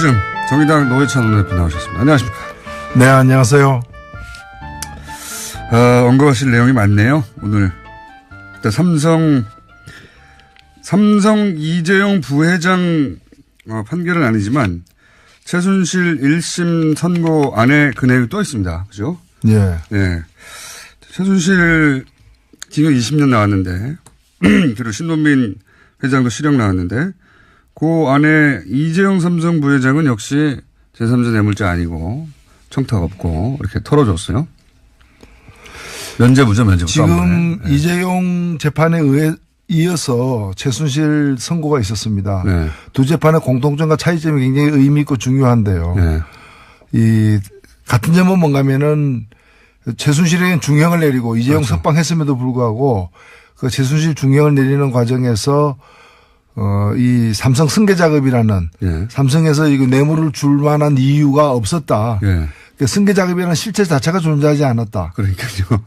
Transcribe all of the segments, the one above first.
요즘 정의당 노회찬 원내대표 나오셨습니다. 안녕하십니까? 네, 안녕하세요. 언급하실 내용이 많네요. 오늘 일단 삼성 이재용 부회장 판결은 아니지만 최순실 1심 선고 안에 그 내용이 또 있습니다. 그죠? 예. 네. 최순실 징역 20년 나왔는데 그리고 신동빈 회장도 실형 나왔는데 그 안에 이재용 삼성 부회장은 역시 제3자 뇌물자 아니고 청탁 없고 이렇게 털어줬어요. 면죄부죠, 면죄부. 지금 네. 이재용 재판에 이어서 최순실 선고가 있었습니다. 네. 두 재판의 공통점과 차이점이 굉장히 의미 있고 중요한데요. 네. 이 같은 점은 뭔가면은 최순실에게는 중형을 내리고 이재용 그렇죠. 석방했음에도 불구하고 그 최순실 중형을 내리는 과정에서 이 삼성 승계 작업이라는 예. 삼성에서 이거 뇌물을 줄 만한 이유가 없었다. 예. 그 승계 작업이라는 실체 자체가 존재하지 않았다. 그러니까요.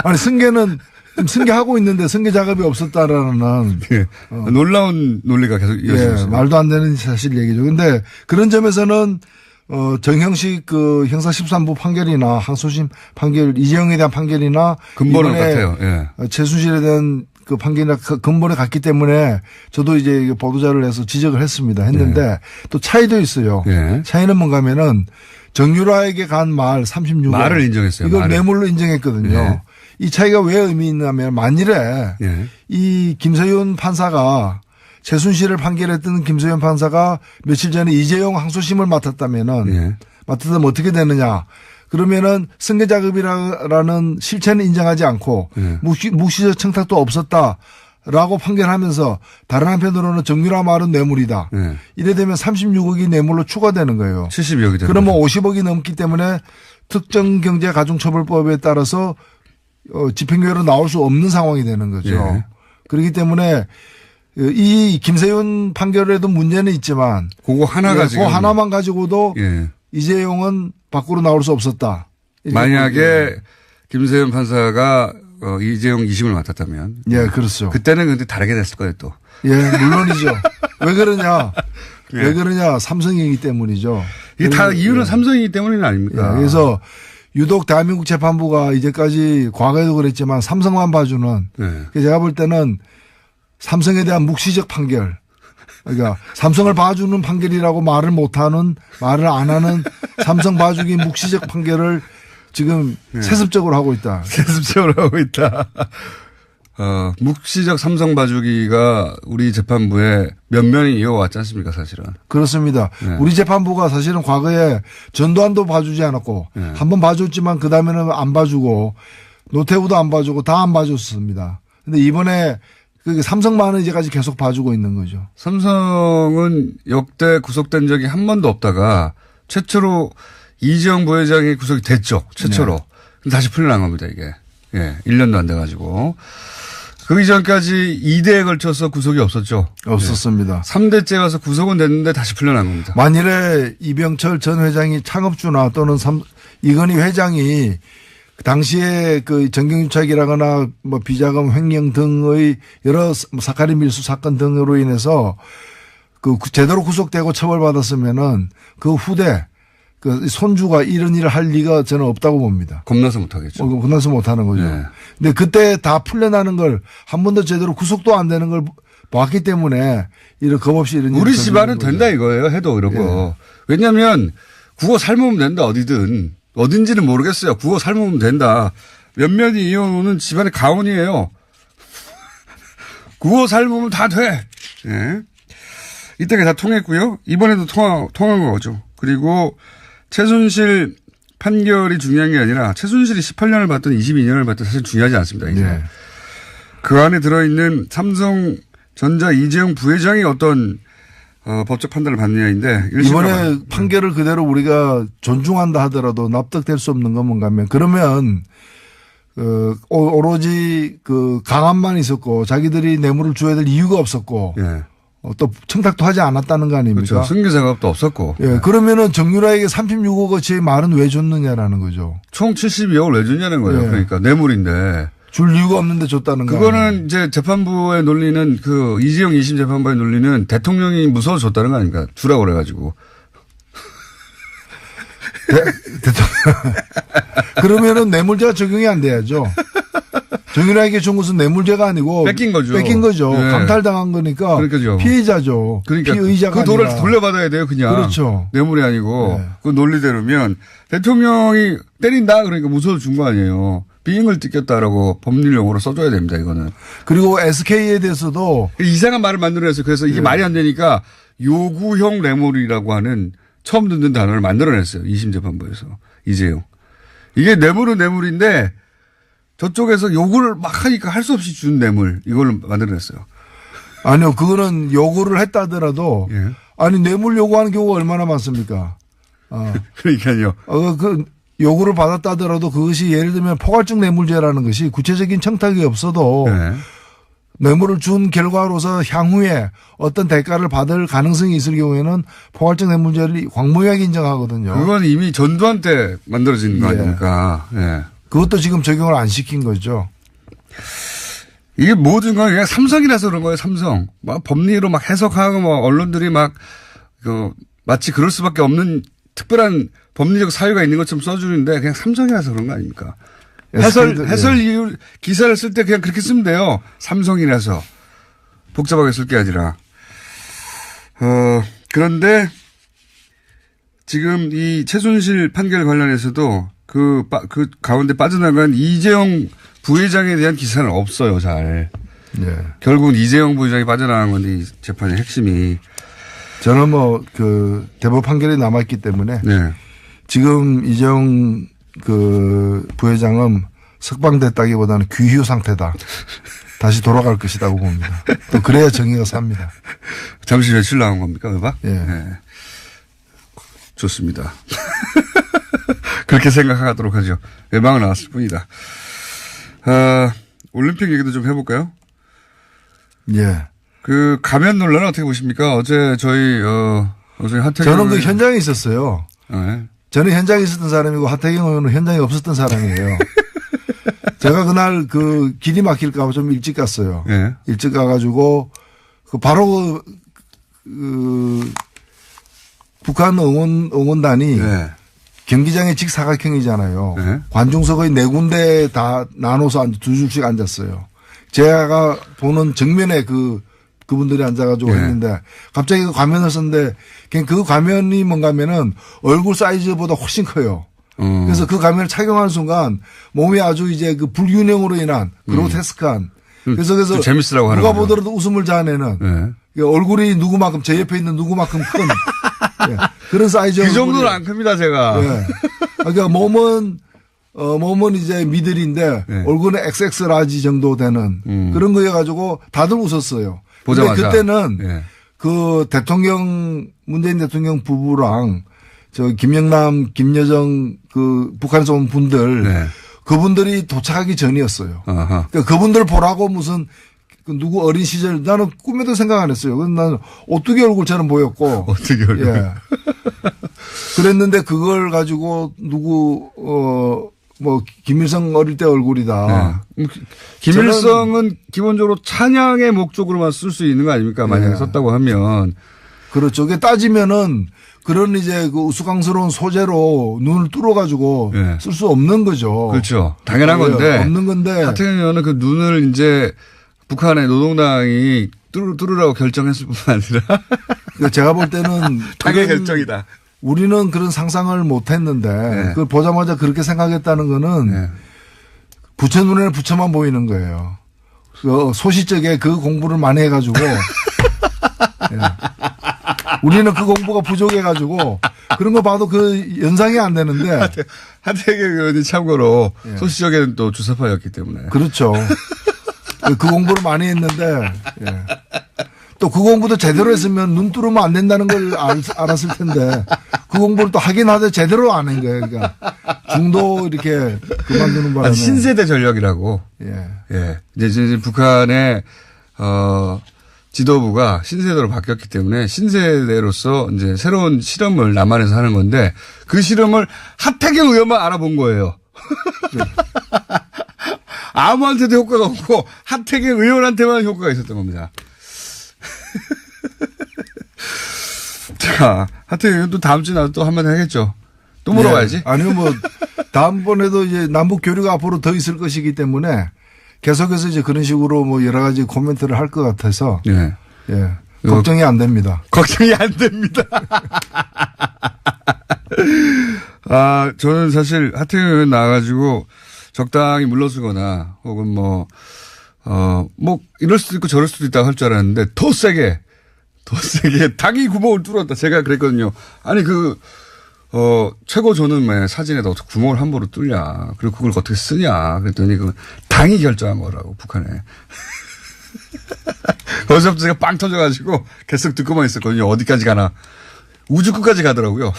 아니 승계는 승계하고 있는데 승계 작업이 없었다라는 예. 놀라운 논리가 계속 이어지고 있어요. 예. 말도 안 되는 사실 얘기죠. 그런데 그런 점에서는 정형식 그 형사 13부 판결이나 항소심 판결 이재용에 대한 판결이나 근본은 같아요. 예. 최순실에 대한 그 판결이나 근본에 갔기 때문에 저도 이제 보도자를 해서 지적을 했는데 예. 또 차이도 있어요. 예. 차이는 뭔가 하면은 정유라에게 간 말 36억. 말을 인정했어요. 이걸 뇌물로 인정했거든요. 예. 이 차이가 왜 의미 있냐면 만일에 예. 이 김서윤 판사가 최순실을 판결했던 김서윤 판사가 며칠 전에 이재용 항소심을 맡았다면은 예. 맡았다면 어떻게 되느냐. 그러면은 승계 작업이라는 실체는 인정하지 않고 예. 묵시적 청탁도 없었다라고 판결하면서 다른 한편으로는 정유라 말은 뇌물이다. 예. 이래 되면 36억이 뇌물로 추가되는 거예요. 70억이 되는 그러면 50억이 넘기 때문에 특정경제가중처벌법에 따라서 집행유예로 나올 수 없는 상황이 되는 거죠. 예. 그렇기 때문에 이 김세윤 판결에도 문제는 있지만 그거 하나 가지고 그 하나만 가지고도 예. 이재용은 밖으로 나올 수 없었다. 만약에 김세윤 판사가 이재용 2심을 맡았다면 예, 그렇죠. 그때는 근데 다르게 됐을 거예요, 또. 예, 물론이죠. 왜 그러냐? 예. 왜 그러냐? 삼성이기 때문이죠. 이게 다 이유는 예. 삼성이기 때문은 아닙니까? 예, 그래서 유독 대한민국 재판부가 이제까지 과거에도 그랬지만 삼성만 봐주는 예. 제가 볼 때는 삼성에 대한 묵시적 판결. 그러니까 삼성을 봐주는 판결이라고 말을 안 하는 삼성 봐주기 묵시적 판결을 지금 네. 세습적으로 하고 있다. 세습적으로 하고 있다. 묵시적 삼성 봐주기가 우리 재판부에 면면이 이어왔지 않습니까, 사실은. 그렇습니다. 네. 우리 재판부가 사실은 과거에 전두환도 봐주지 않았고 네. 한번 봐줬지만 그 다음에는 안 봐주고 노태우도 안 봐주고 다 안 봐줬습니다. 근데 이번에 삼성만은 이제까지 계속 봐주고 있는 거죠. 삼성은 역대 구속된 적이 한 번도 없다가 최초로 이재용 부회장이 구속이 됐죠. 최초로. 네. 다시 풀려난 겁니다, 이게. 예. 1년도 안 돼가지고. 그 이전까지 2대에 걸쳐서 구속이 없었죠. 없었습니다. 예. 3대째 가서 구속은 됐는데 다시 풀려난 겁니다. 만일에 이병철 전 회장이 창업주나 또는 이건희 회장이 당시에 그 정경유착이라거나 뭐 비자금 횡령 등의 여러 사카린 밀수 사건 등으로 인해서 그 제대로 구속되고 처벌받았으면은 그 후대 그 손주가 이런 일을 할 리가 저는 없다고 봅니다. 겁나서 못하겠죠. 겁나서 못하는 거죠. 네. 근데 그때 다 풀려나는 걸 한 번도 제대로 구속도 안 되는 걸 봤기 때문에 이런 겁 없이 이런 우리 집안은 된다 이거예요. 해도 이런 거. 왜냐하면 국어 삶으면 된다 어디든. 어딘지는 모르겠어요. 국어 삶으면 된다. 몇몇이 이어오는 집안의 가훈이에요. 국어 삶으면 다 돼. 예. 이때가 다 통했고요. 이번에도 통한 거죠. 그리고 최순실 판결이 중요한 게 아니라 최순실이 18년을 받든 22년을 받든 사실 중요하지 않습니다. 이제. 네. 그 안에 들어있는 삼성전자 이재용 부회장이 어떤 법적 판단을 받느냐인데 이번에 판결을 그대로 우리가 존중한다 하더라도 납득될 수 없는 건 뭔가 하면 그러면 오로지 그 강압만 있었고 자기들이 뇌물을 줘야 될 이유가 없었고 예. 또 청탁도 하지 않았다는 거 아닙니까? 그렇죠. 승계 작업도 없었고. 예. 그러면은 정유라에게 36억어치의 말은 왜 줬느냐라는 거죠. 총 72억을 왜 줬냐는 거예요. 예. 그러니까 뇌물인데. 줄 이유가 없는데 줬다는 거. 그거는 이제 재판부의 논리는 그 이재용 2심 재판부의 논리는 대통령이 무서워서 줬다는 거 아닙니까? 주라고 그래가지고. 대통령. 그러면은 뇌물죄가 적용이 안 돼야죠. 정윤아에게 준 것은 뇌물죄가 아니고 뺏긴 거죠. 뺏긴 거죠. 네. 강탈당한 거니까 그러니까요. 피해자죠. 그러니까 피의자가 그 돈을 아니라. 돌려받아야 돼요, 그냥. 그렇죠. 뇌물이 아니고. 네. 그 논리대로면 대통령이 때린다 그러니까 무서워서 준 거 아니에요. 비행을 뜯겼다라고 법률 용어로 써줘야 됩니다, 이거는. 그리고 SK에 대해서도 이상한 말을 만들어냈어요. 그래서 이게 말이 안 되니까 요구형 뇌물이라고 하는 처음 듣는 단어를 만들어냈어요. 2심 재판부에서. 이재용. 이게 뇌물은 뇌물인데 저쪽에서 요구를 막 하니까 할 수 없이 준 뇌물. 이걸 만들어냈어요. 아니요. 그거는 요구를 했다 하더라도 예. 아니 뇌물 요구하는 경우가 얼마나 많습니까? 그러니까요. 그 요구를 받았다 하더라도 그것이 예를 들면 포괄적 뇌물죄라는 것이 구체적인 청탁이 없어도 네. 뇌물을 준 결과로서 향후에 어떤 대가를 받을 가능성이 있을 경우에는 포괄적 뇌물죄를 광범위하게 인정하거든요. 그건 이미 전두환 때 만들어진 거 예. 아닙니까? 예. 그것도 지금 적용을 안 시킨 거죠. 이게 모든 건 그냥 삼성이라서 그런 거예요, 삼성. 막 법리로 막 해석하고 뭐 언론들이 막, 마치 그럴 수밖에 없는 특별한 법리적 사유가 있는 것처럼 써주는데 그냥 삼성이라서 그런 거 아닙니까? 해설 이유, 기사를 쓸 때 그냥 그렇게 쓰면 돼요. 삼성이라서. 복잡하게 쓸 게 아니라. 그런데 지금 이 최순실 판결 관련해서도 그 가운데 빠져나간 이재용 부회장에 대한 기사는 없어요, 잘. 네. 결국은 이재용 부회장이 빠져나간 건데 이 재판의 핵심이. 저는 대법 판결이 남아있기 때문에 네. 지금 이재용 부회장은 석방됐다기보다는 귀휴 상태다. 다시 돌아갈 것이라고 봅니다. 또 그래야 정의가 삽니다. 잠시 며칠 나온 겁니까, 외박? 예. 네. 좋습니다. 그렇게 생각하도록 하죠. 외박은 나왔을 뿐이다. 올림픽 얘기도 좀 해볼까요? 예. 그 가면 논란은 어떻게 보십니까? 어제 어제 하태경 저는 그 현장에 있었어요. 네. 저는 현장에 있었던 사람이고 하태경 의원은 현장에 없었던 사람이에요. 제가 그날 길이 막힐까 봐 좀 일찍 갔어요. 네. 일찍 가가지고 바로 북한 응원단이 네. 경기장의 직사각형이잖아요. 네. 관중석의 4군데 다 나눠서 두 줄씩 앉았어요. 제가 보는 정면에 그분들이 앉아가지고 네. 했는데 갑자기 그 가면을 썼는데 그냥 그 가면이 뭔가 하면은 얼굴 사이즈보다 훨씬 커요. 그래서 그 가면을 착용하는 순간 몸이 아주 이제 그 불균형으로 인한 그로테스크한 그래서 재밌으라고 하는 누가 거죠. 보더라도 웃음을 자아내는 네. 얼굴이 누구만큼 제 옆에 있는 누구만큼 큰 예, 그런 사이즈. 그 정도는 안 큽니다, 제가. 예. 그러니까 몸은 이제 미들인데 네. 얼굴은 XX 라지 정도 되는 그런 거여 가지고 다들 웃었어요. 보자마자. 근데 그때는 네. 문재인 대통령 부부랑 김영남, 김여정 북한에서 온 분들 네. 그분들이 도착하기 전이었어요. 아하. 그러니까 그분들 보라고 무슨 누구 어린 시절 나는 꿈에도 생각 안 했어요. 그래서 나는 오뚜기 얼굴처럼 보였고. 어떻게 얼굴. 예. 그랬는데 그걸 가지고 김일성 어릴 때 얼굴이다. 네. 김일성은 기본적으로 찬양의 목적으로만 쓸 수 있는 거 아닙니까? 만약에 네. 썼다고 하면. 그렇죠. 그게 따지면은 그런 이제 우스꽝스러운 소재로 눈을 뚫어가지고 네. 쓸 수 없는 거죠. 그렇죠. 당연한 건데. 없는 건데. 하태경 의원은 그 눈을 이제 북한의 노동당이 뚫으라고 결정했을 뿐만 아니라. 그러니까 제가 볼 때는 당의 결정이다. 우리는 그런 상상을 못 했는데 네. 그걸 보자마자 그렇게 생각했다는 거는 네. 부처 눈에는 부처만 보이는 거예요. 소시적에 그 공부를 많이 해가지고 예. 우리는 그 공부가 부족해가지고 그런 거 봐도 그 연상이 안 되는데 하태경 의원이 참고로 예. 소시적에는 또 주사파였기 때문에. 그렇죠. 그 공부를 많이 했는데 예. 또 그 공부도 제대로 했으면 눈 뚫으면 안 된다는 걸 알았을 텐데 그 공부를 또 하긴 하되 제대로 안 한 거예요. 그러니까 중도 이렇게 그만두는 바람에. 신세대 전략이라고. 예. 예. 이제 북한의, 지도부가 신세대로 바뀌었기 때문에 신세대로서 이제 새로운 실험을 남한에서 하는 건데 그 실험을 하태경 의원만 알아본 거예요. 아무한테도 효과가 없고 하태경 의원한테만 효과가 있었던 겁니다. 자, 하태경 의원도 다음 주에 나도 또 한마디 하겠죠. 또 물어봐야지. 네. 아니요, 뭐, 다음번에도 이제 남북 교류가 앞으로 더 있을 것이기 때문에 계속해서 이제 그런 식으로 뭐 여러 가지 코멘트를 할 것 같아서. 예. 예. 걱정이 안 됩니다. 걱정이 안 됩니다. 아, 저는 사실 하태경 의원 나와가지고 적당히 물러서거나 혹은 뭐 이럴 수도 있고 저럴 수도 있다고 할 줄 알았는데 더 세게 당이 구멍을 뚫었다. 제가 그랬거든요. 아니, 최고 존엄의 사진에다 어떻게 구멍을 함부로 뚫냐. 그리고 그걸 어떻게 쓰냐. 그랬더니 그 당이 결정한 거라고, 북한에. 거기서부터 제가 빵 터져가지고 계속 듣고만 있었거든요. 어디까지 가나. 우주 끝까지 가더라고요.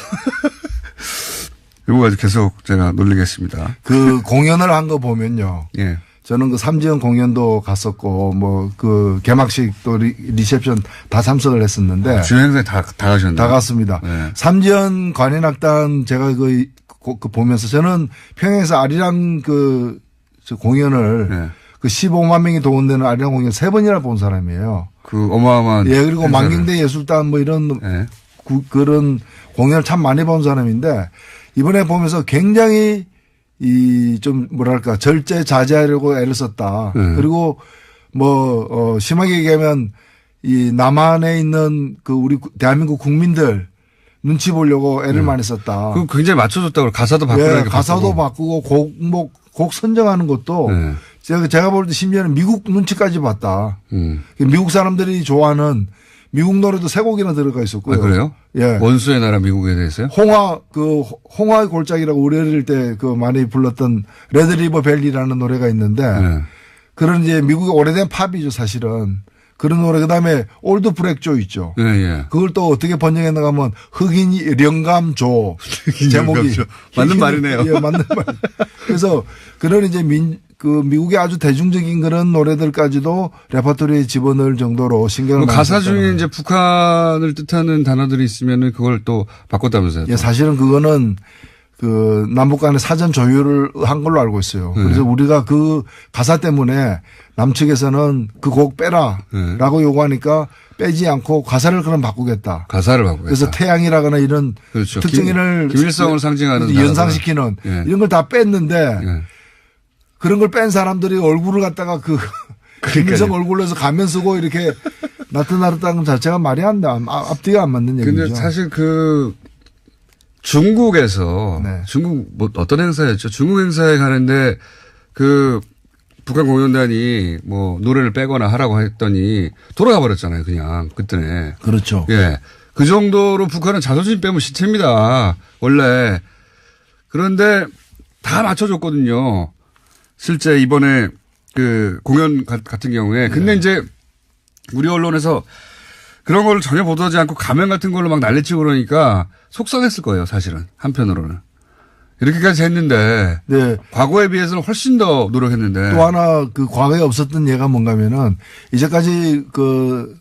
이거 가지고 계속 제가 놀리겠습니다. 그 공연을 한 거 보면요. 예. 저는 그 삼지연 공연도 갔었고, 뭐, 그 개막식 또 리셉션 다 참석을 했었는데. 주요 행사에 다 가셨나요? 다 갔습니다. 네. 삼지연 관현악단 제가 그 보면서 저는 평양에서 아리랑 저 공연을 네. 그 15만 명이 동원되는 아리랑 공연 3번이나 본 사람이에요. 그 어마어마한. 예, 그리고 행사를. 만경대 예술단 뭐 이런 네. 그런 공연을 참 많이 본 사람인데 이번에 보면서 굉장히 좀 뭐랄까 절제자제하려고 애를 썼다. 그리고 뭐 심하게 얘기하면 이 남한에 있는 그 우리 대한민국 국민들 눈치 보려고 애를 많이 썼다. 그 굉장히 맞춰줬다고 가사도 바꾸고. 네, 가사도 바꾸고 곡 선정하는 것도 제가 볼 때 심지어는 미국 눈치까지 봤다. 미국 사람들이 좋아하는 미국 노래도 3곡이나 들어가 있었고요. 아, 그래요? 예. 원수의 나라 미국에 대해서요? 홍화의 골짜기라고 우리 어릴 때 많이 불렀던 레드리버 벨리라는 노래가 있는데 그런 이제 미국의 오래된 팝이죠, 사실은. 그런 노래, 그 다음에 올드 브렉조 있죠. 예, 예. 그걸 또 어떻게 번역했는가 하면 흑인 영감조. 제목이. 맞는 말이네요. 예, 맞는 말. 그래서 그런 이제 미국의 아주 대중적인 그런 노래들까지도 레퍼토리에 집어넣을 정도로 신경을 많이 가사 중에 이제 북한을 뜻하는 단어들이 있으면은 그걸 또 바꿨다면서요? 예, 사실은 그거는 남북 간의 사전 조율을 한 걸로 알고 있어요. 그래서 우리가 그 가사 때문에 남측에서는 그 곡 빼라라고 요구하니까 빼지 않고 가사를 그럼 바꾸겠다. 가사를 바꾸겠다. 그래서 태양이라거나 이런 그렇죠. 특징을 김일성을 상징하는 연상시키는 이런 걸 다 뺐는데 그런 걸 뺀 사람들이 얼굴을 갖다가 김일성 얼굴로 해서 가면 쓰고 이렇게 나타나렸다는 자체가 말이 안 돼. 앞뒤가 안 맞는 얘기죠. 근데 사실 중국에서 중국 뭐 어떤 행사였죠? 중국 행사에 가는데 북한 공연단이 뭐 노래를 빼거나 하라고 했더니 돌아가 버렸잖아요. 그냥 그때네. 그렇죠. 예. 그 정도로 북한은 자존심 빼면 시체입니다. 원래. 그런데 다 맞춰줬거든요. 실제 이번에 공연 같은 경우에. 근데 이제 우리 언론에서 그런 걸 전혀 보도하지 않고 가면 같은 걸로 막 난리치고 그러니까 속상했을 거예요. 사실은. 한편으로는. 이렇게까지 했는데. 네. 과거에 비해서는 훨씬 더 노력했는데. 또 하나 과거에 없었던 예가 뭔가 하면은 이제까지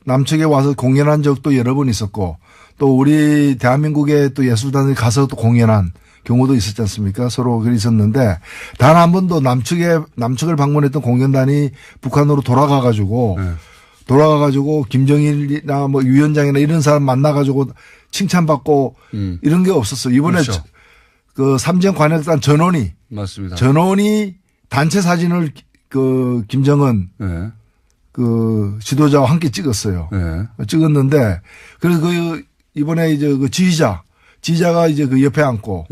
남측에 와서 공연한 적도 여러 번 있었고 또 우리 대한민국의 또 예술단이 가서 또 공연한 경우도 있었지 않습니까? 서로 있었는데 단 한 번도 남측을 방문했던 공연단이 북한으로 돌아가가지고 김정일이나 뭐 위원장이나 이런 사람 만나가지고 칭찬받고 이런 게 없었어요. 이번에 그렇죠. 삼지연 관현악단 전원이. 맞습니다. 전원이 단체 사진을 김정은 지도자와 함께 찍었어요. 찍었는데 그래서 이번에 이제 지휘자가 이제 옆에 앉고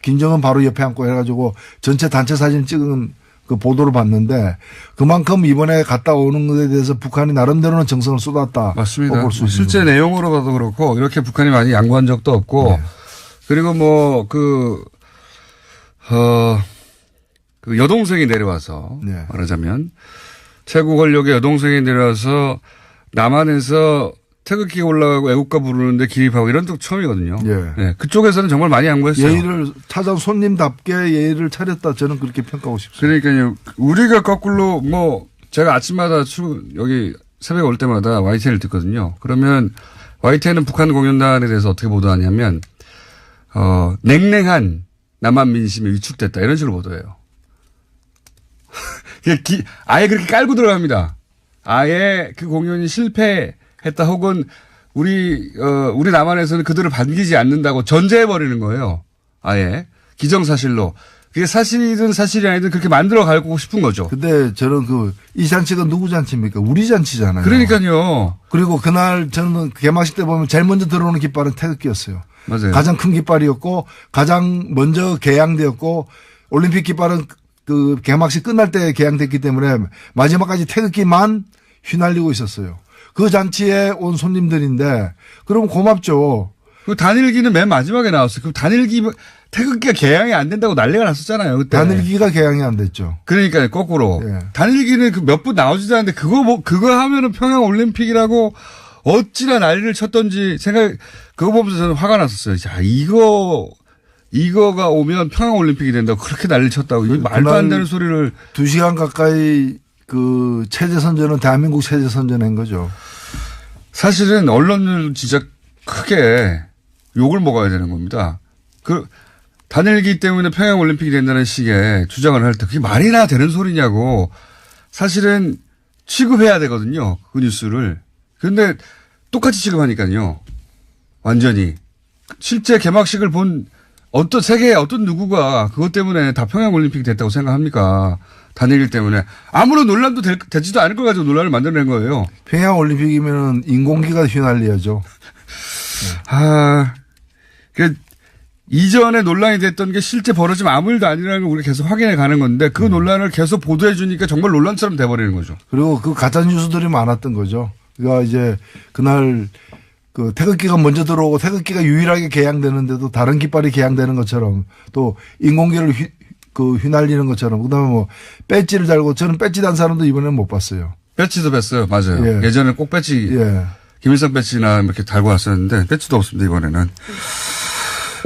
김정은 바로 옆에 앉고 해가지고 전체 단체 사진 찍은 보도를 봤는데 그만큼 이번에 갔다 오는 것에 대해서 북한이 나름대로는 정성을 쏟았다. 맞습니다. 볼 수 실제 내용으로 봐도 그렇고 이렇게 북한이 많이 양보한 적도 없고 그리고 여동생이 내려와서 말하자면 최고 권력의 여동생이 내려와서 남한에서 태극기 올라가고 애국가 부르는데 기립하고 이런 적 처음이거든요. 네, 그쪽에서는 정말 많이 양보했어요. 예의를 찾아온 손님답게 예의를 차렸다. 저는 그렇게 평가하고 싶습니다. 그러니까요. 우리가 거꾸로 제가 아침마다 여기 새벽에 올 때마다 YTN을 듣거든요. 그러면 YTN은 북한 공연단에 대해서 어떻게 보도하냐면 냉랭한 남한 민심이 위축됐다 이런 식으로 보도해요. 아예 그렇게 깔고 들어갑니다. 아예 그 공연이 실패했다 혹은 우리 남한에서는 그들을 반기지 않는다고 전제해버리는 거예요. 아예. 기정사실로. 그게 사실이든 사실이 아니든 그렇게 만들어 가고 싶은 거죠. 근데 저는 이 잔치가 누구 잔치입니까? 우리 잔치잖아요. 그러니까요. 그리고 그날 저는 개막식 때 보면 제일 먼저 들어오는 깃발은 태극기였어요. 맞아요. 가장 큰 깃발이었고 가장 먼저 개양되었고 올림픽 깃발은 그 개막식 끝날 때 개양됐기 때문에 마지막까지 태극기만 휘날리고 있었어요. 그 잔치에 온 손님들인데 그럼 고맙죠. 그 단일기는 맨 마지막에 나왔어요. 그 태극기가 개양이 안 된다고 난리가 났었잖아요. 그때. 단일기가 개양이 안 됐죠. 그러니까요. 거꾸로. 예. 단일기는 몇 분 나오지도 않는데 그거 하면은 평양 올림픽이라고 어찌나 난리를 쳤던지 그거 보면서 저는 화가 났었어요. 자, 이거가 오면 평양 올림픽이 된다고 그렇게 난리를 쳤다고. 이거 말도 안 되는 소리를. 2시간 가까이 그 체제 선전은 대한민국 체제 선전한 거죠. 사실은 언론을 진짜 크게 욕을 먹어야 되는 겁니다. 단일기 때문에 평양 올림픽이 된다는 식의 주장을 할 때 그게 말이나 되는 소리냐고 사실은 취급해야 되거든요. 그 뉴스를. 그런데 똑같이 취급하니까요. 완전히. 실제 개막식을 본 세계의 어떤 누구가 그것 때문에 다 평양 올림픽이 됐다고 생각합니까? 단일기 때문에. 아무런 논란도 되지도 않을 걸 가지고 논란을 만들어낸 거예요. 평양 올림픽이면은 인공기가 휘날려야죠. 이전에 논란이 됐던 게 실제 벌어지면 아무 일도 아니라는 걸 우리가 계속 확인해 가는 건데 그 논란을 계속 보도해 주니까 정말 논란처럼 돼버리는 거죠. 그리고 그 가짜 뉴스들이 많았던 거죠. 그러니까 이제 그날 그 태극기가 먼저 들어오고 태극기가 유일하게 개양되는데도 다른 깃발이 개양되는 것처럼 또 인공기를 휘날리는 것처럼 그다음에 뭐 배지를 달고 저는 배지 단 사람도 이번에는 못 봤어요. 배지도 뵀어요. 맞아요. 예. 예전에 꼭 배지 김일성 배지나 이렇게 달고 왔었는데 배지도 없습니다. 이번에는.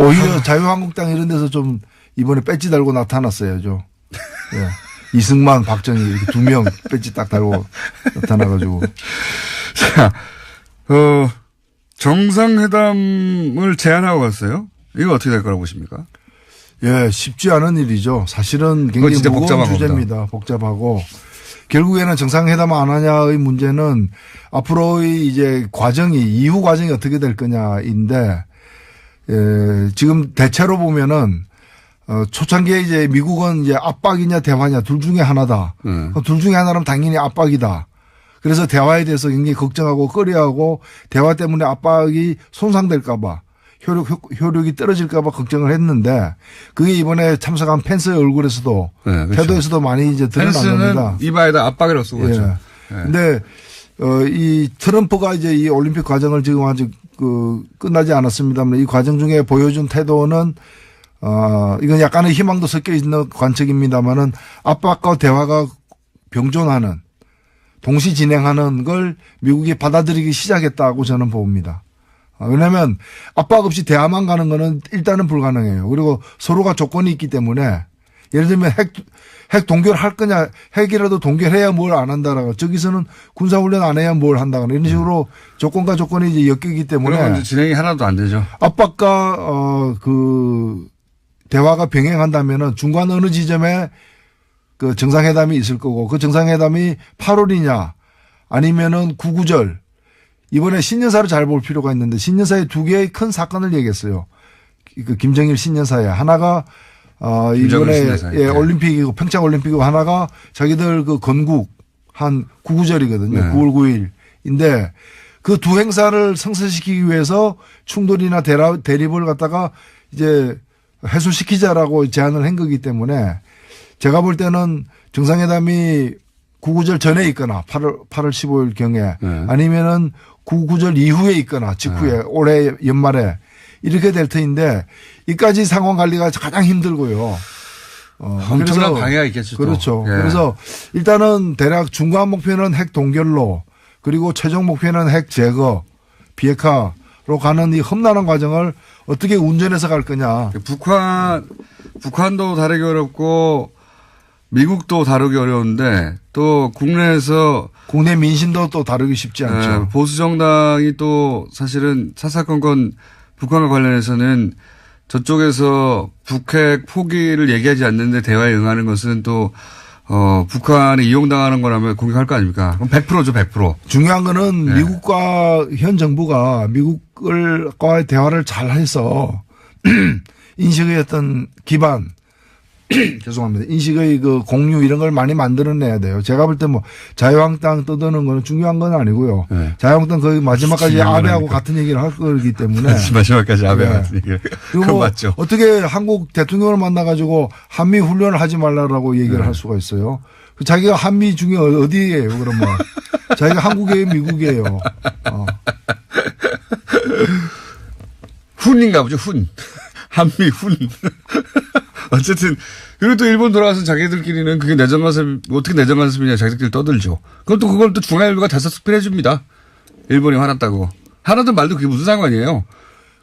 오히려 자유한국당 이런 데서 좀 이번에 배지 달고 나타났어야죠. 예. 이승만, 박정희 이렇게 2명 배지 딱 달고 나타나가지고. 자, 정상회담을 제안하고 갔어요. 이거 어떻게 될 거라고 보십니까? 예, 쉽지 않은 일이죠. 사실은 굉장히 무거운 주제입니다. 겁니다. 복잡하고. 결국에는 정상회담 안 하냐의 문제는 앞으로의 이제 이후 과정이 어떻게 될 거냐인데, 지금 대체로 보면은, 초창기에 이제 미국은 이제 압박이냐 대화냐 둘 중에 하나다. 둘 중에 하나라면 당연히 압박이다. 그래서 대화에 대해서 굉장히 걱정하고 꺼려하고 대화 때문에 압박이 손상될까봐 효력이 떨어질까봐 걱정을 했는데 그게 이번에 참석한 펜스의 얼굴에서도 그렇죠. 태도에서도 많이 이제 드러난 겁니다. 이바에다 압박이라고 쓰고 있죠. 근데 이 트럼프가 이제 이 올림픽 과정을 지금 아직 끝나지 않았습니다만 이 과정 중에 보여준 태도는 이건 약간의 희망도 섞여 있는 관측입니다만은 압박과 대화가 병존하는 동시 진행하는 걸 미국이 받아들이기 시작했다고 저는 봅니다. 왜냐하면 압박 없이 대화만 가는 거는 일단은 불가능해요. 그리고 서로가 조건이 있기 때문에 예를 들면 핵 동결할 거냐 핵이라도 동결해야 뭘 안 한다라고 저기서는 군사훈련 안 해야 뭘 한다거나 이런 식으로 조건과 조건이 이제 엮이기 때문에 그러면 진행이 하나도 안 되죠. 압박과 대화가 병행한다면은 중간 어느 지점에 그 정상회담이 있을 거고 그 정상회담이 8월이냐 아니면은 구구절 이번에 신년사를 잘 볼 필요가 있는데 신년사에 2개의 큰 사건을 얘기했어요. 그 김정일 신년사에 하나가 이번에 올림픽이고 평창 올림픽이고 하나가 자기들 그 건국 한 구구절이거든요. 9월 9일인데 그 두 행사를 성사시키기 위해서 충돌이나 대립을 갖다가 이제 해소시키자라고 제안을 한 거기 때문에 제가 볼 때는 정상회담이 구구절 전에 있거나 8월 15일 경에 아니면은 구구절 이후에 있거나 직후에 올해 연말에 이렇게 될 터인데 이까지 상황 관리가 가장 힘들고요. 엄청난 방해가 있겠죠. 그렇죠. 그래서 일단은 대략 중간 목표는 핵 동결로 그리고 최종 목표는 핵 제거 비핵화로 가는 이 험난한 과정을 어떻게 운전해서 갈 거냐. 북한도 다루기 어렵고 미국도 다루기 어려운데 또 국내 민심도 또 다루기 쉽지 않죠. 보수 정당이 또 사실은 사사건건 북한과 관련해서는 저쪽에서 북핵 포기를 얘기하지 않는데 대화에 응하는 것은 또 북한에 이용당하는 거라면 공격할 거 아닙니까? 그럼 100%죠, 100%. 중요한 거는 네. 미국과 현 정부가 미국과의 대화를 잘 해서 인식의 어떤 기반 죄송합니다. 인식의 그 공유 이런 걸 많이 만들어내야 돼요. 제가 볼 때 뭐 자유한국당 떠드는 거는 중요한 건 아니고요. 네. 자유한국당 거의 마지막까지 아베하고 같은 얘기를 할 거기 때문에. 마지막까지 아베하고 네. 같은 얘기를. 그리고 그건 뭐 맞죠. 어떻게 한국 대통령을 만나가지고 한미 훈련을 하지 말라라고 얘기를 네. 할 수가 있어요. 자기가 한미 중에 어디예요, 그러면. 자기가 한국이에요, 미국이에요. 훈인가 보죠, 훈. 한미 훈. 어쨌든, 그리고 또 일본 돌아와서 자기들끼리는 그게 내정 간섭, 어떻게 내정 간섭이냐 자기들끼리 떠들죠. 그럼 또 그걸 또 중앙일보가 다섯 스피해 줍니다. 일본이 화났다고. 화나든 말도 그게 무슨 상관이에요.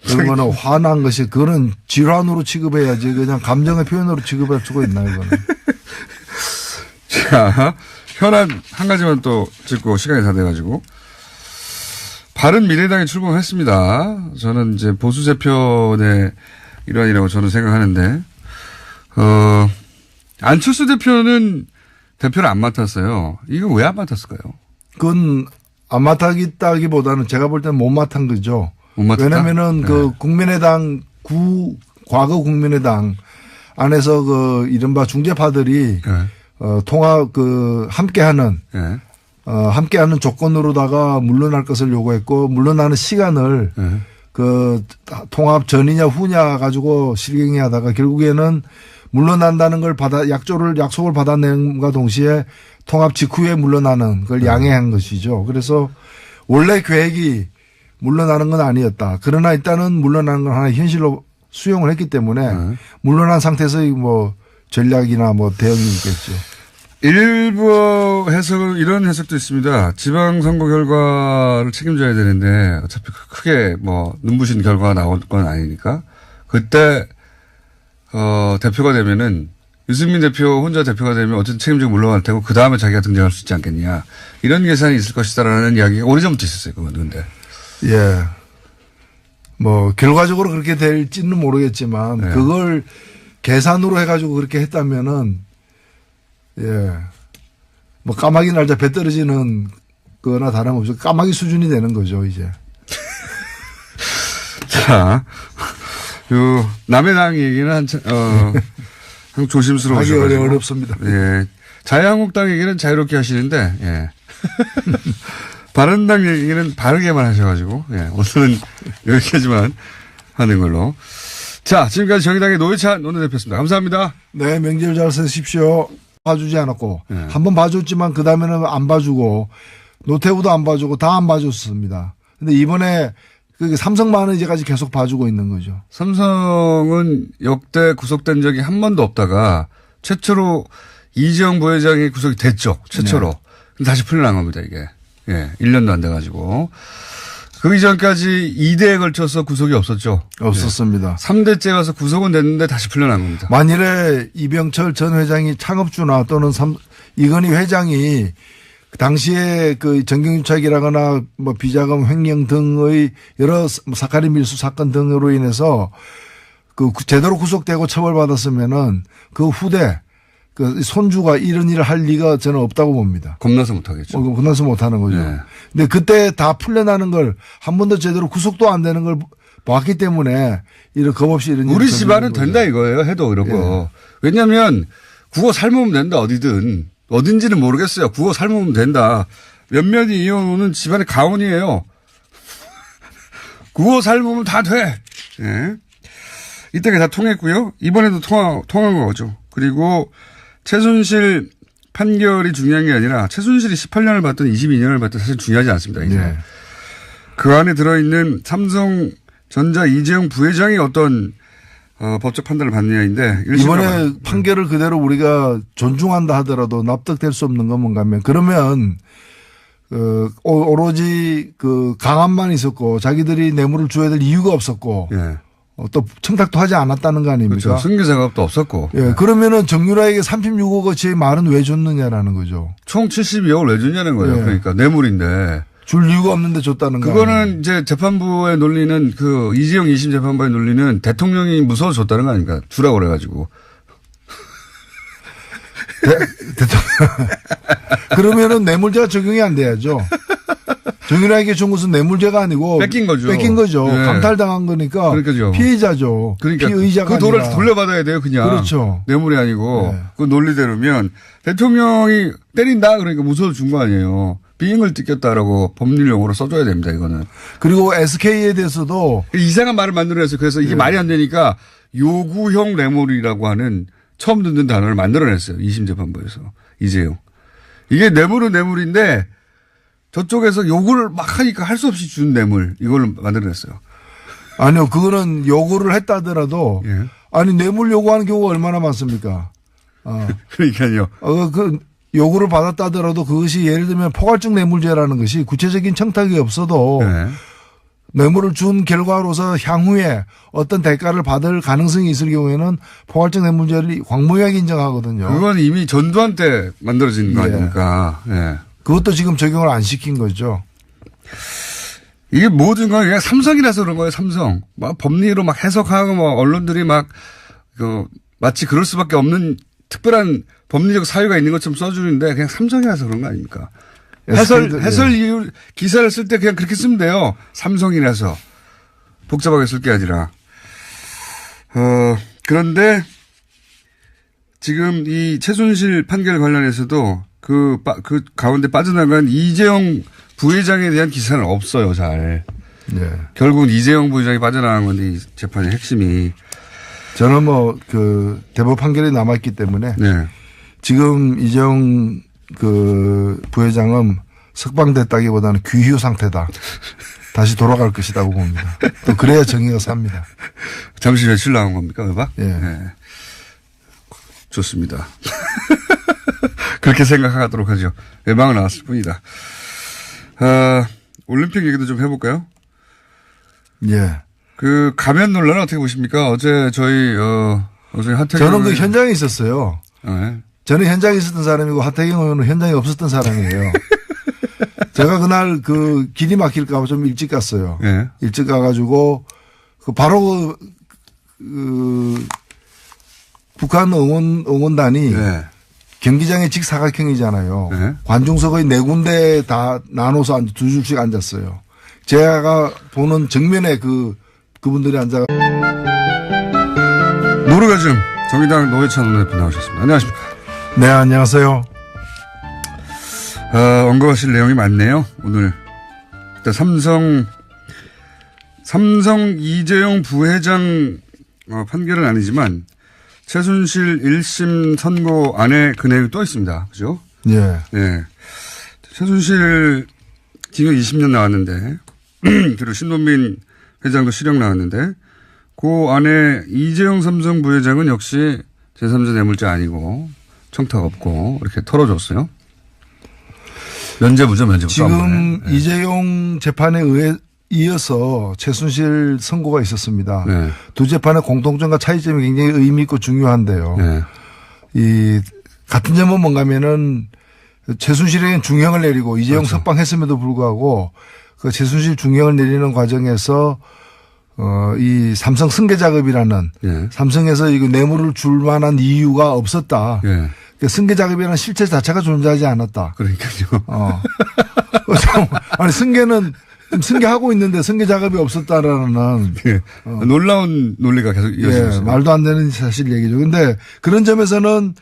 그런 거는 화난 것이, 그거는 질환으로 취급해야지. 그냥 감정의 표현으로 취급할 수가 있나요, 이거는. 자, 현안 한 가지만 또 짚고 시간이 다 돼가지고. 바른미래당이 출범했습니다. 저는 이제 보수 재편의 일환이라고 저는 생각하는데, 안철수 대표는 대표를 안 맡았어요. 이거 왜 안 맡았을까요? 그건 안 맡았다기보다는 제가 볼 때는 못 맡은 거죠. 못 맡았다? 왜냐면은 네. 그 국민의당 과거 국민의당 안에서 그 이른바 중재파들이 네. 통합 함께하는 네. 함께하는 조건으로다가 물러날 것을 요구했고, 물러나는 시간을 네. 그 통합 전이냐 후냐 가지고 실갱이하다가 결국에는 물러난다는 걸 약속을 받아낸과 동시에 통합 직후에 물러나는 걸 양해한 것이죠. 그래서 원래 계획이 물러나는 건 아니었다. 그러나 일단은 물러나는 건 하나 현실로 수용을 했기 때문에 물러난 상태에서의 뭐 전략이나 뭐 대응이 있겠죠. 일부 해석은 이런 해석도 있습니다. 지방선거 결과를 책임져야 되는데 어차피 크게 뭐 눈부신 결과가 나올 건 아니니까 그때 대표가 되면은 유승민 대표 혼자 대표가 되면 어쨌든 책임지고 물러날 테고 그 다음에 자기가 등장할 수 있지 않겠냐 이런 계산이 있을 것이다라는 이야기가 오래전부터 있었어요. 그건 근데 예. 뭐 결과적으로 그렇게 될지는 모르겠지만 네. 그걸 계산으로 해가지고 그렇게 했다면은 예. 뭐 까마귀 날자 배 떨어지는 거나 다름없이 까마귀 수준이 되는 거죠, 이제. 자, 남의 당 얘기는 좀 조심스러우셔 하기 어렵습니다. 예. 자유한국당 얘기는 자유롭게 하시는데, 예. 바른당 얘기는 바르게만 하셔가지고, 예. 오늘은 여기까지만 하는 걸로. 자, 지금까지 정의당의 노회찬 원내대표였습니다. 감사합니다. 네, 명절 잘 쓰십시오. 봐주지 않았고, 네. 한 번 봐줬지만 그 다음에는 안 봐주고, 노태우도 안 봐주고 다 안 봐줬습니다. 근데 이번에 삼성만은 이제까지 계속 봐주고 있는 거죠. 삼성은 역대 구속된 적이 한 번도 없다가 최초로 이재용 부회장이 구속이 됐죠. 최초로. 네. 근데 다시 풀려난 겁니다, 이게. 예. 1년도 안 돼가지고. 그 이전까지 2대에 걸쳐서 구속이 없었죠. 없었습니다. 3대째 가서 구속은 됐는데 다시 풀려난 겁니다. 만일에 이병철 전 회장이 창업주나 또는 이건희 회장이 당시에 그 정경유착이라거나 뭐 비자금 횡령 등의 여러 사카린 밀수 사건 등으로 인해서 그 제대로 구속되고 처벌받았으면은 그 후대 그 손주가 이런 일을 할 리가 저는 없다고 봅니다. 겁나서 못하겠죠. 겁나서 못하는 거죠. 네. 근데 그때 다 풀려나는 걸 한 번도 제대로 구속도 안 되는 걸 봤기 때문에 이런 겁 없이 이런 우리 일이 집안은 벌어지는 된다 거죠. 이거예요. 해도 이런 거. 예. 왜냐하면 국어 삶으면 된다 어디든. 어딘지는 모르겠어요. 국어 삶으면 된다. 몇몇이 이혼은 집안의 가훈이에요. 국어 삶으면 다 돼. 예. 이때가 다 통했고요. 이번에도 통한 거죠. 그리고 최순실 판결이 중요한 게 아니라 최순실이 18년을 받든 22년을 받든 사실 중요하지 않습니다. 이제. 네. 그 안에 들어있는 삼성전자 이재용 부회장이 어떤 법적 판단을 받느냐인데 이번에 판결을 그대로 우리가 존중한다 하더라도 납득될 수 없는 건 뭔가 하면 그러면 오로지 그 강압만 있었고 자기들이 뇌물을 줘야 될 이유가 없었고 예. 또 청탁도 하지 않았다는 거 아닙니까? 그렇죠. 승계 작업도 없었고. 예. 그러면은 정유라에게 36억어치의 말은 왜 줬느냐라는 거죠. 총 72억을 왜 주냐는 거예요. 예. 그러니까 뇌물인데. 줄 이유가 없는데 줬다는 거. 그거는 이제 재판부의 논리는 그 이재용 2심 재판부의 논리는 대통령이 무서워서 줬다는 거 아닙니까? 주라고 그래가지고. 대통령. 그러면은 뇌물죄가 적용이 안 돼야죠. 정유라에게 준 것은 뇌물죄가 아니고 뺏긴 거죠. 뺏긴 거죠. 네. 강탈당한 거니까 그러니까요. 피해자죠. 그러니까 피의자가 그 돈을 아니라. 돌려받아야 돼요, 그냥. 그렇죠. 뇌물이 아니고. 네. 그 논리대로면 대통령이 때린다 그러니까 무서워 준 거 아니에요. 비행을 뜯겼다라고 법률 용어로 써줘야 됩니다, 이거는. 그리고 SK에 대해서도 이상한 말을 만들어냈어요. 그래서 이게 말이 안 되니까 요구형 뇌물이라고 하는 처음 듣는 단어를 만들어냈어요. 2심 재판부에서. 이재용. 이게 뇌물은 뇌물인데 저쪽에서 요구를 막 하니까 할 수 없이 준 뇌물. 이걸 만들어냈어요. 아니요, 그거는 요구를 했다 하더라도 예. 아니 뇌물 요구하는 경우가 얼마나 많습니까? 그러니까요. 그 요구를 받았다 하더라도 그것이 예를 들면 포괄적 뇌물죄라는 것이 구체적인 청탁이 없어도 네. 뇌물을 준 결과로서 향후에 어떤 대가를 받을 가능성이 있을 경우에는 포괄적 뇌물죄를 광범위하게 인정하거든요. 그건 이미 전두환 때 만들어진 거 예. 아닙니까? 예. 그것도 지금 적용을 안 시킨 거죠. 이게 모든 건 그냥 삼성이라서 그런 거예요, 삼성. 막 법리로 막 해석하고 뭐 언론들이 막, 마치 그럴 수밖에 없는 특별한 법리적 사유가 있는 것처럼 써주는데 그냥 삼성이라서 그런 거 아닙니까? 해설 이유, 기사를 쓸 때 그냥 그렇게 쓰면 돼요. 삼성이라서. 복잡하게 쓸 게 아니라. 그런데 지금 이 최순실 판결 관련해서도 그 가운데 빠져나간 이재용 부회장에 대한 기사는 없어요, 잘. 네. 결국은 이재용 부회장이 빠져나간 건데 이 재판의 핵심이. 저는 대법 판결이 남아있기 때문에 네. 지금 이재용 부회장은 석방됐다기보다는 귀휴 상태다. 다시 돌아갈 것이라고 봅니다. 또 그래야 정의가 삽니다. 잠시 며칠 나온 겁니까, 외박? 예. 네. 좋습니다. 그렇게 생각하도록 하죠. 외박은 나왔을 뿐이다. 올림픽 얘기도 좀 해볼까요? 예. 가면 논란은 어떻게 보십니까? 어제 어제 하태경. 저는 그 현장에 있었어요. 네. 저는 현장에 있었던 사람이고 하태경 의원은 현장에 없었던 사람이에요. 제가 그날 길이 막힐까봐 좀 일찍 갔어요. 네. 일찍 가가지고 바로 북한 응원단이 네. 경기장의 직사각형이잖아요. 네. 관중석의 4군데 다 나눠서 두 줄씩 앉았어요. 제가 보는 정면에 그분들이 앉아. 노르가즘 정의당 노회찬 원내대표 나오셨습니다. 안녕하십니까? 네, 안녕하세요. 언급하실 내용이 많네요. 오늘 일단 삼성 이재용 부회장 판결은 아니지만 최순실 1심 선고 안에 그 내용이 또 있습니다. 그죠? 예. 네. 최순실 징역 20년 나왔는데 그리고 신동빈 회장도 실형 나왔는데 그 안에 이재용 삼성 부회장은 역시 제3자 뇌물죄 아니고 청탁 없고 이렇게 털어줬어요. 면죄부죠, 면죄부. 지금 네. 이재용 재판에 이어서 최순실 선고가 있었습니다. 네. 두 재판의 공통점과 차이점이 굉장히 의미 있고 중요한데요. 네. 같은 점은 뭔가면은 최순실에게는 중형을 내리고 이재용 그렇죠. 석방했음에도 불구하고 그 최순실 중형을 내리는 과정에서 이 삼성 승계 작업이라는 네. 삼성에서 이거 뇌물을 줄 만한 이유가 없었다. 네. 그 승계 작업이라는 실체 자체가 존재하지 않았다. 그러니까요. 아니 승계는 승계하고 있는데 승계 작업이 없었다라는 네. 놀라운 논리가 계속 이어지고 있어요. 말도 안 되는 사실 얘기죠. 근데 그런 점에서는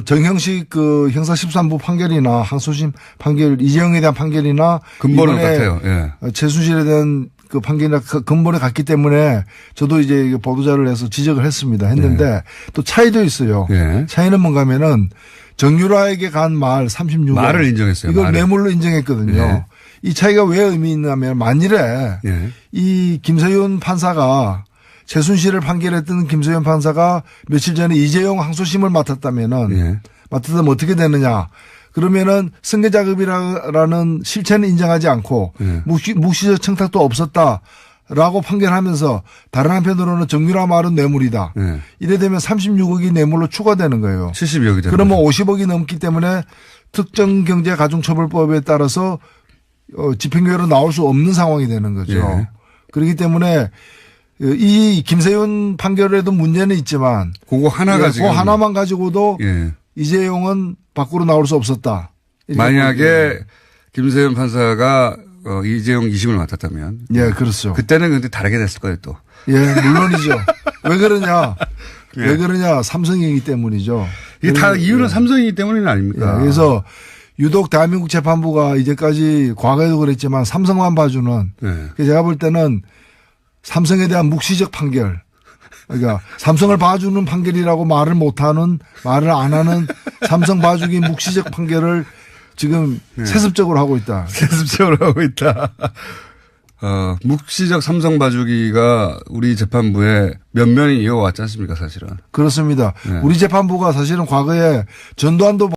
정형식 형사 13부 판결이나 항소심 판결 이재용에 대한 판결이나 근본은 같아요. 예. 최순실에 대한 그 판결이나 근본에 같기 때문에 저도 이제 보도자를 해서 지적을 했는데 또 차이도 있어요. 예. 차이는 뭔가면은 정유라에게 간 말 36억. 말을 인정했어요. 이걸 말을. 뇌물로 인정했거든요. 예. 이 차이가 왜 의미 있냐면 만일에 예. 이 김서윤 판사가 최순실을 판결했던 김서윤 판사가 며칠 전에 이재용 항소심을 맡았다면은 예. 맡았다면 어떻게 되느냐. 그러면은 승계 작업이라는 실체는 인정하지 않고 예. 묵시적 청탁도 없었다라고 판결하면서 다른 한편으로는 정유라 말은 뇌물이다. 예. 이래 되면 36억이 뇌물로 추가되는 거예요. 70억이 되는 그러면 50억이 넘기 때문에 특정경제가중처벌법에 따라서 집행유예로 나올 수 없는 상황이 되는 거죠. 예. 그렇기 때문에 이 김세윤 판결에도 문제는 있지만 그거 하나 가지고 그 하나만 가지고도 예. 이재용은 밖으로 나올 수 없었다. 만약에 김세현 판사가 이재용 2심을 맡았다면. 예, 그렇죠. 그때는 근데 다르게 됐을 거예요, 또. 예, 물론이죠. 왜 그러냐. 예. 왜 그러냐. 삼성이기 때문이죠. 이게 다 이유는 삼성이기 때문은 아닙니까? 예, 그래서 유독 대한민국 재판부가 이제까지 과거에도 그랬지만 삼성만 봐주는. 예. 제가 볼 때는 삼성에 대한 묵시적 판결. 그러니까 삼성을 봐주는 판결이라고 말을 안 하는 삼성 봐주기 묵시적 판결을 지금 세습적으로 하고 있다. 세습적으로 하고 있다. 묵시적 삼성 봐주기가 우리 재판부에 면면이 이어왔지 않습니까, 사실은. 그렇습니다. 우리 재판부가 사실은 과거에 전두환도